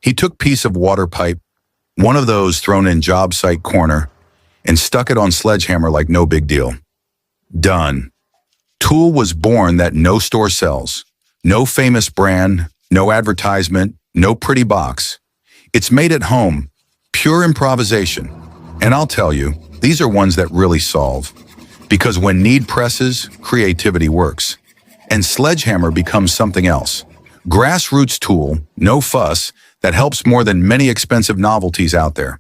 He took piece of water pipe, one of those thrown in job site corner, and stuck it on Sledgehammer like no big deal. Done. Tool was born that no store sells. No famous brand, no advertisement, no pretty box. It's made at home, pure improvisation. And I'll tell you, these are ones that really solve. Because when need presses, creativity works. And Sledgehammer becomes something else. Grassroots tool, no fuss, that helps more than many expensive novelties out there.